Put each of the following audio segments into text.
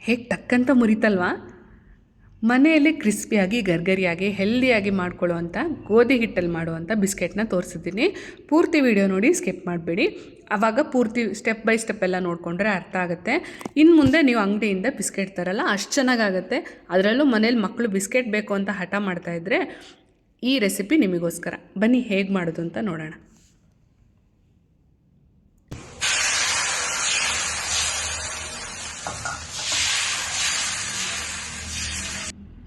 ಹೇಗೆ ಟಕ್ಕಂತ ಮುರಿತಲ್ವಾ? ಮನೆಯಲ್ಲೇ ಕ್ರಿಸ್ಪಿಯಾಗಿ ಗರ್ಗರಿಯಾಗಿ ಹೆಲ್ದಿಯಾಗಿ ಮಾಡ್ಕೊಳ್ಳುವಂಥ ಗೋಧಿ ಹಿಟ್ಟಲ್ಲಿ ಮಾಡುವಂಥ ಬಿಸ್ಕೆಟ್ನ ತೋರಿಸಿದ್ದೀನಿ. ಪೂರ್ತಿ ವಿಡಿಯೋ ನೋಡಿ ಸ್ಕಿಪ್ ಮಾಡಬೇಡಿ. ಆವಾಗ ಪೂರ್ತಿ ಸ್ಟೆಪ್ ಬೈ ಸ್ಟೆಪ್ ಎಲ್ಲ ನೋಡಿಕೊಂಡ್ರೆ ಅರ್ಥ ಆಗುತ್ತೆ. ಇನ್ನು ಮುಂದೆ ನೀವು ಅಂಗಡಿಯಿಂದ ಬಿಸ್ಕೆಟ್ ತರಲ್ಲ, ಅಷ್ಟು ಚೆನ್ನಾಗಾಗುತ್ತೆ. ಅದರಲ್ಲೂ ಮನೇಲಿ ಮಕ್ಕಳು ಬಿಸ್ಕೆಟ್ ಬೇಕು ಅಂತ ಹಠ ಮಾಡ್ತಾಯಿದ್ರೆ ಈ ರೆಸಿಪಿ ನಿಮಗೋಸ್ಕರ. ಬನ್ನಿ ಹೇಗೆ ಮಾಡೋದು ಅಂತ ನೋಡೋಣ.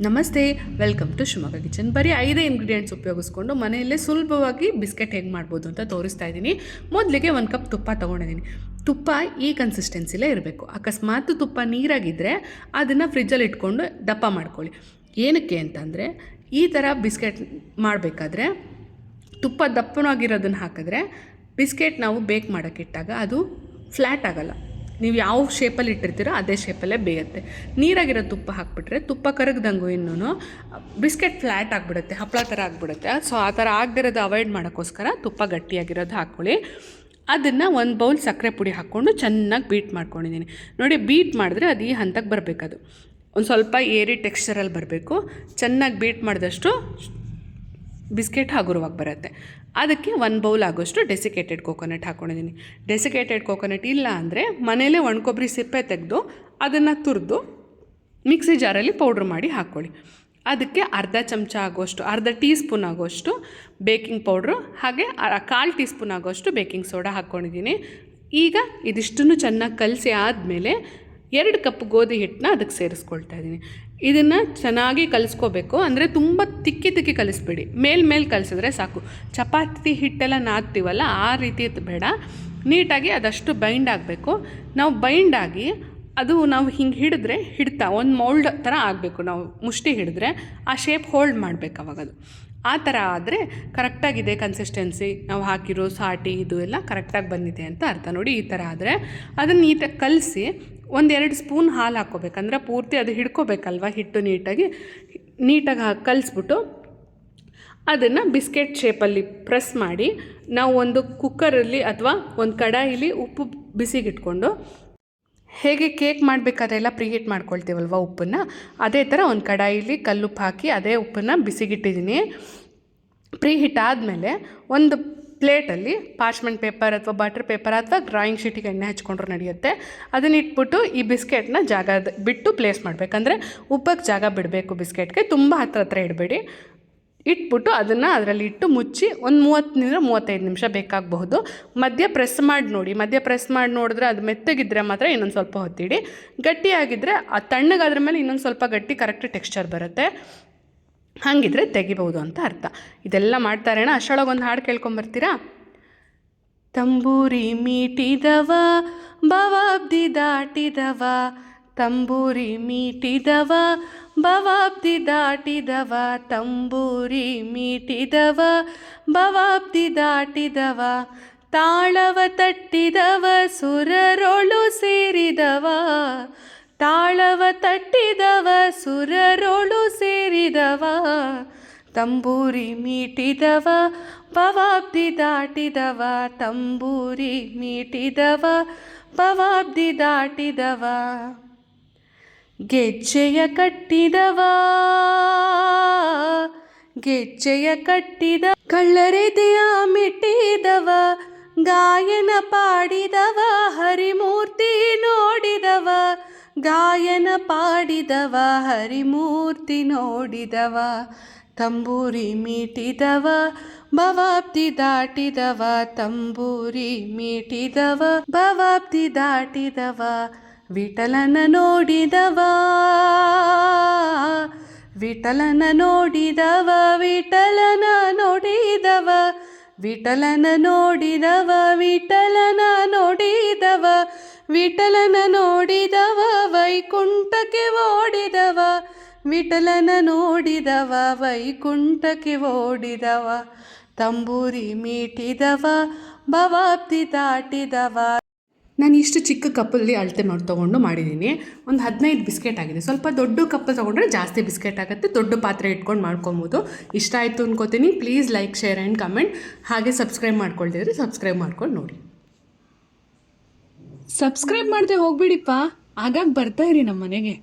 ನಮಸ್ತೆ, ವೆಲ್ಕಮ್ ಟು ಶಿವಮೊಗ್ಗ ಕಿಚನ್. ಬರೀ 5 ಇಂಗ್ರೀಡಿಯೆಂಟ್ಸ್ ಉಪಯೋಗಿಸ್ಕೊಂಡು ಮನೆಯಲ್ಲೇ ಸುಲಭವಾಗಿ ಬಿಸ್ಕೆಟ್ ಹೇಗೆ ಮಾಡ್ಬೋದು ಅಂತ ತೋರಿಸ್ತಾ ಇದ್ದೀನಿ. ಮೊದಲಿಗೆ 1 ಕಪ್ ತುಪ್ಪ ತೊಗೊಂಡಿದ್ದೀನಿ. ತುಪ್ಪ ಈ ಕನ್ಸಿಸ್ಟೆನ್ಸಿಲೇ ಇರಬೇಕು. ಅಕಸ್ಮಾತ್ ತುಪ್ಪ ನೀರಾಗಿದ್ದರೆ ಅದನ್ನು ಫ್ರಿಜ್ಜಲ್ಲಿ ಇಟ್ಕೊಂಡು ದಪ್ಪ ಮಾಡ್ಕೊಳ್ಳಿ. ಏನಕ್ಕೆ ಅಂತಂದರೆ ಈ ಥರ ಬಿಸ್ಕೆಟ್ ಮಾಡಬೇಕಾದ್ರೆ ತುಪ್ಪ ದಪ್ಪನಾಗಿರೋದನ್ನು ಹಾಕಿದ್ರೆ ಬಿಸ್ಕೆಟ್ ನಾವು ಬೇಕ್ ಮಾಡೋಕ್ಕಿಟ್ಟಾಗ ಅದು ಫ್ಲ್ಯಾಟ್ ಆಗೋಲ್ಲ. ನೀವು ಯಾವ ಶೇಪಲ್ಲಿ ಇಟ್ಟಿರ್ತೀರೋ ಅದೇ ಶೇಪಲ್ಲೇ ಬೇಯುತ್ತೆ. ನೀರಾಗಿರೋ ತುಪ್ಪ ಹಾಕ್ಬಿಟ್ರೆ ತುಪ್ಪ ಕರಗ್ದಂಗೂ ಇನ್ನೂ ಬಿಸ್ಕೆಟ್ ಫ್ಲ್ಯಾಟ್ ಆಗಿಬಿಡುತ್ತೆ, ಹಪ್ಪಳ ಥರ ಆಗಿಬಿಡುತ್ತೆ. ಸೊ ಆ ಥರ ಆಗದಿರೋದು ಅವಾಯ್ಡ್ ಮಾಡೋಕ್ಕೋಸ್ಕರ ತುಪ್ಪ ಗಟ್ಟಿಯಾಗಿರೋದು ಹಾಕ್ಕೊಳ್ಳಿ. ಅದನ್ನು 1 ಬೌಲ್ ಸಕ್ಕರೆ ಪುಡಿ ಹಾಕ್ಕೊಂಡು ಚೆನ್ನಾಗಿ ಬೀಟ್ ಮಾಡ್ಕೊಂಡಿದ್ದೀನಿ. ನೋಡಿ, ಬೀಟ್ ಮಾಡಿದ್ರೆ ಅದು ಈ ಹಂತಕ್ಕೆ ಬರಬೇಕದು. ಒಂದು ಸ್ವಲ್ಪ ಏರಿ ಟೆಕ್ಸ್ಚರಲ್ಲಿ ಬರಬೇಕು. ಚೆನ್ನಾಗಿ ಬೀಟ್ ಮಾಡಿದಷ್ಟು ಬಿಸ್ಕೆಟ್ ಹಗುರವಾಗಿ ಬರುತ್ತೆ. ಅದಕ್ಕೆ 1 ಬೌಲ್ ಆಗೋಷ್ಟು ಡೆಸಿಕೇಟೆಡ್ ಕೋಕೋನಟ್ ಹಾಕ್ಕೊಂಡಿದ್ದೀನಿ. ಡೆಸಿಕೇಟೆಡ್ ಕೋಕೋನಟ್ ಇಲ್ಲ ಅಂದರೆ ಮನೇಲೇ ಒಣಕೊಬ್ಬರಿ ಸಿಪ್ಪೆ ತೆಗೆದು ಅದನ್ನು ತುರಿದು ಮಿಕ್ಸಿ ಜಾರಲ್ಲಿ ಪೌಡ್ರ್ ಮಾಡಿ ಹಾಕ್ಕೊಳ್ಳಿ. ಅದಕ್ಕೆ ಅರ್ಧ ಟೀ ಸ್ಪೂನ್ ಆಗೋಷ್ಟು ಬೇಕಿಂಗ್ ಪೌಡ್ರು, ಹಾಗೆ 1/4 ಟೀ ಸ್ಪೂನ್ ಆಗೋಷ್ಟು ಬೇಕಿಂಗ್ ಸೋಡಾ ಹಾಕ್ಕೊಂಡಿದ್ದೀನಿ. ಈಗ ಇದಿಷ್ಟನ್ನು ಚೆನ್ನಾಗಿ ಕಲಸಿ ಆದಮೇಲೆ 2 ಕಪ್ ಗೋಧಿ ಹಿಟ್ಟನ್ನ ಅದಕ್ಕೆ ಸೇರಿಸ್ಕೊಳ್ತಾ ಇದ್ದೀನಿ. ಇದನ್ನು ಚೆನ್ನಾಗಿ ಕಲಿಸ್ಕೋಬೇಕು. ಅಂದರೆ ತುಂಬ ತಿಕ್ಕಿ ಕಲಿಸ್ಬೇಡಿ, ಮೇಲ್ ಕಲಿಸಿದ್ರೆ ಸಾಕು. ಚಪಾತಿ ಹಿಟ್ಟೆಲ್ಲ ನಾದ್ತೀವಲ್ಲ ಆ ರೀತಿ ಬೇಡ, ನೀಟಾಗಿ ಅದಷ್ಟು ಬೈಂಡ್ ಆಗಬೇಕು. ನಾವು ಬೈಂಡಾಗಿ ಅದು ನಾವು ಹಿಂಗೆ ಹಿಡಿದ್ರೆ ಹಿಡ್ತಾ ಒಂದು ಮೌಲ್ಡ್ ಥರ ಆಗಬೇಕು. ನಾವು ಮುಷ್ಟಿ ಹಿಡಿದ್ರೆ ಆ ಶೇಪ್ ಹೋಲ್ಡ್ ಮಾಡಬೇಕು. ಅವಾಗ ಅದು ಆ ಥರ ಆದರೆ ಕರೆಕ್ಟಾಗಿದೆ ಕನ್ಸಿಸ್ಟೆನ್ಸಿ, ನಾವು ಹಾಕಿರೋ ಸಾಟಿ ಇದು ಎಲ್ಲ ಕರೆಕ್ಟಾಗಿ ಬಂದಿದೆ ಅಂತ ಅರ್ಥ. ನೋಡಿ, ಈ ಥರ ಆದರೆ ಅದನ್ನು ನೀಟಾಗಿ ಕಲಸಿ 1-2 ಸ್ಪೂನ್ ಹಾಲು ಹಾಕ್ಕೋಬೇಕಂದ್ರೆ ಪೂರ್ತಿ ಅದು ಹಿಡ್ಕೋಬೇಕಲ್ವ ಹಿಟ್ಟು ನೀಟಾಗಿ ಕಲಿಸ್ಬಿಟ್ಟು ಅದನ್ನು ಬಿಸ್ಕೆಟ್ ಶೇಪಲ್ಲಿ ಪ್ರೆಸ್ ಮಾಡಿ ನಾವು ಒಂದು ಕುಕ್ಕರಲ್ಲಿ ಅಥವಾ ಒಂದು ಕಡಾಯಿಲಿ ಉಪ್ಪು ಬಿಸಿಗಿಟ್ಕೊಂಡು ಹೇಗೆ ಕೇಕ್ ಮಾಡಬೇಕಾದ್ರೆಲ್ಲ ಪ್ರೀಹೀಟ್ ಮಾಡ್ಕೊಳ್ತೀವಲ್ವ ಉಪ್ಪನ್ನು, ಅದೇ ಥರ ಒಂದು ಕಡಾಯಿಲಿ ಕಲ್ಲುಪ್ಪು ಹಾಕಿ ಅದೇ ಉಪ್ಪನ್ನು ಬಿಸಿಗಿಟ್ಟಿದ್ದೀನಿ. ಪ್ರೀಹೀಟ್ ಆದಮೇಲೆ ಒಂದು ಪ್ಲೇಟಲ್ಲಿ ಪಾರ್ಚ್ಮೆಂಟ್ ಪೇಪರ್ ಅಥವಾ ಬಟರ್ ಪೇಪರ್ ಅಥವಾ ಡ್ರಾಯಿಂಗ್ ಶೀಟಿಗೆ ಎಣ್ಣೆ ಹಚ್ಕೊಂಡ್ರೂ ನಡೆಯುತ್ತೆ. ಅದನ್ನ ಇಟ್ಬಿಟ್ಟು ಈ ಬಿಸ್ಕೆಟ್ನ ಜಾಗ ಬಿಟ್ಟು ಪ್ಲೇಸ್ ಮಾಡಬೇಕಂದ್ರೆ ಉಪ್ಪಕ್ಕೆ ಜಾಗ ಬಿಡಬೇಕು. ಬಿಸ್ಕೆಟ್ಗೆ ತುಂಬ ಹತ್ರ ಇಡಬೇಡಿ. ಇಟ್ಬಿಟ್ಟು ಅದನ್ನು ಅದರಲ್ಲಿ ಇಟ್ಟು ಮುಚ್ಚಿ ಒಂದು 30-35 ನಿಮಿಷ ಬೇಕಾಗಬಹುದು. ಮಧ್ಯ ಪ್ರೆಸ್ ಮಾಡಿ ನೋಡಿದ್ರೆ ಅದು ಮೆತ್ತಗಿದ್ರೆ ಮಾತ್ರ ಇನ್ನೊಂದು ಸ್ವಲ್ಪ ಹೊತ್ತಿಡಿ. ಗಟ್ಟಿಯಾಗಿದ್ದರೆ ಆ ತಣ್ಣಗಾದ್ರ ಮೇಲೆ ಇನ್ನೊಂದು ಸ್ವಲ್ಪ ಗಟ್ಟಿ ಕರೆಕ್ಟ್ ಟೆಕ್ಸ್ಚರ್ ಬರುತ್ತೆ. ಹಾಗಿದ್ರೆ ತೆಗಿಬಹುದು ಅಂತ ಅರ್ಥ. ಇದೆಲ್ಲ ಮಾಡ್ತಾರೇಣ ಅಷ್ಟರೊಳಗೆ ಒಂದು ಹಾಡು ಕೇಳ್ಕೊಂಬರ್ತೀರಾ? ತಂಬೂರಿ ಮೀಟಿದವ ಬವಾಬ್ದಿ ದಾಟಿದವ, ತಂಬೂರಿ ಮೀಟಿದವ ಬವಾಬ್ದಿ ದಾಟಿದವ, ತಂಬೂರಿ ಮೀಟಿದವ ಬವಾಬ್ದಿ ದಾಟಿದವ, ತಾಳವ ತಟ್ಟಿದವ ಸುರರೊಳು ಸೇರಿದವ, ತಾಳವ ತಟ್ಟಿದವ ಸುರರೊಳು ಸೇರಿದವ, ತಂಬೂರಿ ಮೀಟಿದವ ಬವಾಬ್ದಿ ದಾಟಿದವ, ತಂಬೂರಿ ಮೀಟಿದವ ಬವಾಬ್ದಿ ದಾಟಿದವ, ಗೆಜ್ಜೆಯ ಕಟ್ಟಿದವ ಕಳ್ಳರೆದೆಯ ಮಿಟ್ಟಿದವ, ಗಾಯನ ಪಾಡಿದವ ಹರಿಮೂರ್ತಿ ನೋಡಿದವ, ಗಾಯನ ಪಾಡಿದವ ಹರಿಮೂರ್ತಿ ನೋಡಿದವ, ತಂಬೂರಿ ಮೀಟಿದವ ಬವಾಬ್ದಿ ದಾಟಿದವ, ತಂಬೂರಿ ಮೀಟಿದವ ಬವಾಬ್ದಿ ದಾಟಿದವ, ವಿಠಲನ ನೋಡಿದವ ವಿಠಲನ ನೋಡಿದವ, ವಿಠಲನ ನೋಡಿದವ, ವಿಠಲನ ನೋಡಿದವ, ವಿಠಲನ ನೋಡಿದವ, ವಿಠಲನ ನೋಡಿದವ ವೈಕುಂಠಕ್ಕೆ ಓಡಿದವ, ವಿಠಲನ ನೋಡಿದವ ವೈಕುಂಠಕ್ಕೆ ಓಡಿದವ, ತಂಬೂರಿ ಮೀಟಿದವ ಬವಾಬ್ದಿ ದಾಟಿದವ. ನಾನು ಇಷ್ಟು ಚಿಕ್ಕ ಕಪ್ಪಲ್ಲಿ ಅಳತೆ ಮಾಡಿ ತೊಗೊಂಡು ಮಾಡಿದ್ದೀನಿ. ಒಂದು 15 ಬಿಸ್ಕೆಟ್ ಆಗಿದೆ. ಸ್ವಲ್ಪ ದೊಡ್ಡ ಕಪ್ಪಲ್ಲಿ ತೊಗೊಂಡ್ರೆ ಜಾಸ್ತಿ ಬಿಸ್ಕೆಟ್ ಆಗುತ್ತೆ. ದೊಡ್ಡ ಪಾತ್ರೆ ಇಟ್ಕೊಂಡು ಮಾಡ್ಕೊಬೋದು. ಇಷ್ಟ ಆಯಿತು ಅನ್ಕೋತೀನಿ. Please like, share and comment. ಹಾಗೆ ಸಬ್ಸ್ಕ್ರೈಬ್ ಮಾಡ್ಕೊಳ್ತಿದ್ರೆ ಸಬ್ಸ್ಕ್ರೈಬ್ ಮಾಡ್ಕೊಂಡು ನೋಡಿ. ಸಬ್ಸ್ಕ್ರೈಬ್ ಮಾಡದೆ ಹೋಗ್ಬಿಡಿಪ್ಪ. ಆಗಾಗ ಬರ್ತಾ ಇರಿ ನಮ್ಮ ಮನೆಗೆ.